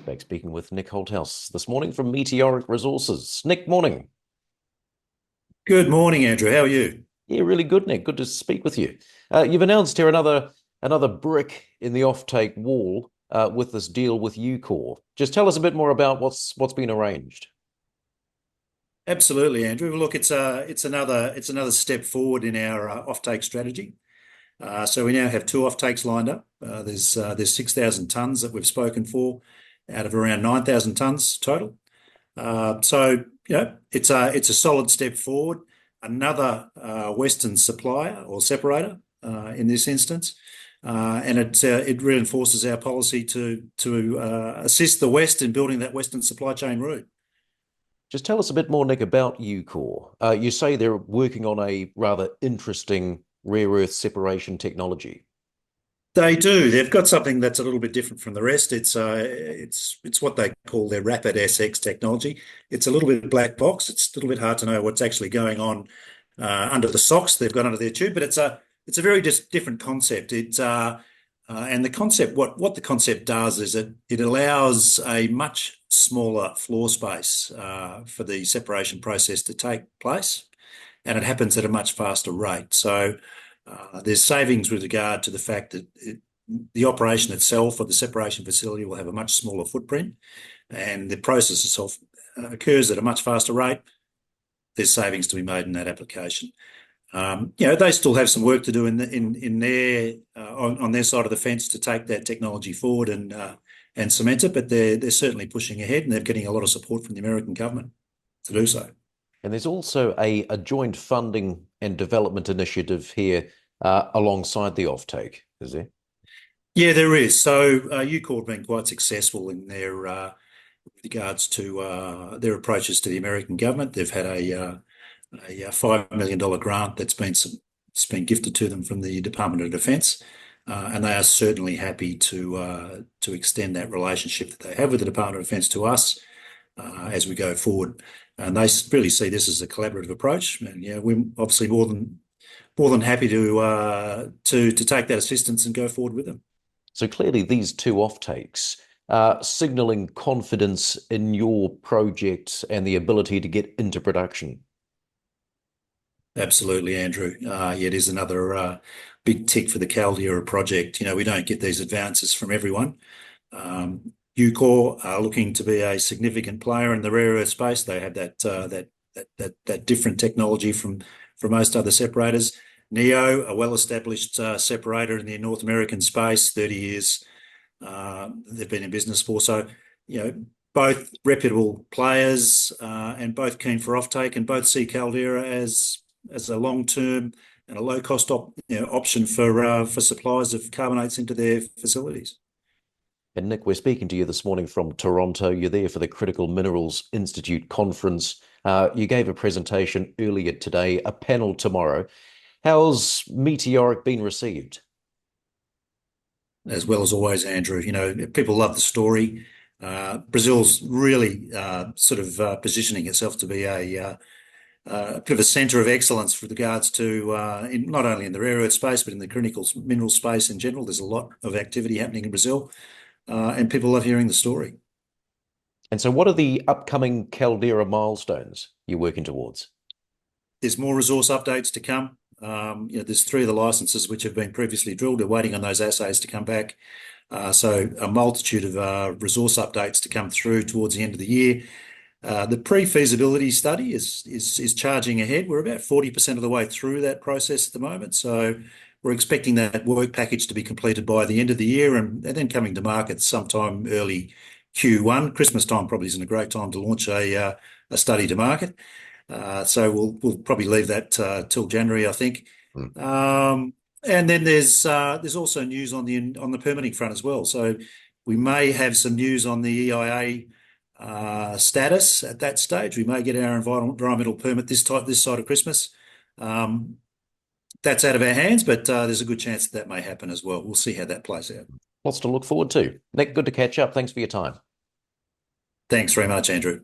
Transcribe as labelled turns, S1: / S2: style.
S1: Back speaking with Nick Holthouse this morning from Meteoric Resources. Nick, morning.
S2: Good morning, Andrew. How are you?
S1: Yeah, really good, Nick. Good to speak with you. You've announced here another brick in the offtake wall with this deal with Ucore. Just tell us a bit more about what's been arranged.
S2: Absolutely, Andrew. Look, it's another step forward in our offtake strategy. So we now have two offtakes lined up. There's 6,000 tons that we've spoken for, out of around 9,000 tons total. It's a solid step forward. Another Western supplier or separator in this instance, and it reinforces our policy to assist the West in building that Western supply chain route.
S1: Just tell us a bit more, Nick, about Ucore. You say they're working on a rather interesting rare earth separation technology.
S2: They do. They've got something that's a little bit different from the rest. It's what they call their rapid SX technology. It's a little bit black box. It's a little bit hard to know what's actually going on under the socks they've got under their tube, but it's a very different concept. And the concept, what the concept does is it allows a much smaller floor space for the separation process to take place, and it happens at a much faster rate. So there's savings with regard to the fact that the operation itself or the separation facility will have a much smaller footprint, and the process itself occurs at a much faster rate. There's savings to be made in that application. They still have some work to do in their on their side of the fence to take that technology forward and cement it, but they're certainly pushing ahead, and they're getting a lot of support from the American government to do so.
S1: And there's also a joint funding and development initiative here alongside the offtake, is there?
S2: Yeah, there is. So Ucore have been quite successful in their with regards to their approaches to the American government. They've had a $5 million grant it's been gifted to them from the Department of Defense, and they are certainly happy to extend that relationship that they have with the Department of Defense to us as we go forward. And they really see this as a collaborative approach. And we're obviously more than happy to take that assistance and go forward with them.
S1: So clearly, these two offtakes signaling confidence in your project and the ability to get into production.
S2: Absolutely, Andrew. Yeah, it is another big tick for the Caldeira project. We don't get these advances from everyone. Ucore are looking to be a significant player in the rare earth space. They have that different technology from most other separators. Neo, a well-established separator in the North American space, 30 years they've been in business for. So, both reputable players and both keen for offtake, and both see Caldeira as a long-term and a low-cost option for supplies of carbonates into their facilities.
S1: And Nick, we're speaking to you this morning from Toronto. You're there for the Critical Minerals Institute conference. You gave a presentation earlier today, a panel tomorrow. How's Meteoric been received?
S2: As well as always, Andrew, people love the story. Brazil's really positioning itself to be a bit of a centre of excellence with regards to not only in the rare earth space, but in the critical mineral space in general. There's a lot of activity happening in Brazil, and people love hearing the story.
S1: And so what are the upcoming Caldeira milestones you're working towards?
S2: There's more resource updates to come. There's three of the licenses which have been previously drilled. They're waiting on those assays to come back. So a multitude of resource updates to come through towards the end of the year. The pre-feasibility study is charging ahead. We're about 40% of the way through that process at the moment. So we're expecting that work package to be completed by the end of the year, and then coming to market sometime early Q1. Christmas time probably isn't a great time to launch a study to market. So we'll probably leave that till January, I think.
S1: Hmm.
S2: And then there's also news on the permitting front as well. So we may have some news on the EIA status at that stage. We may get our environmental permit this side of Christmas. That's out of our hands, but there's a good chance that may happen as well. We'll see how that plays out.
S1: Lots to look forward to. Nick, good to catch up. Thanks for your time.
S2: Thanks very much, Andrew.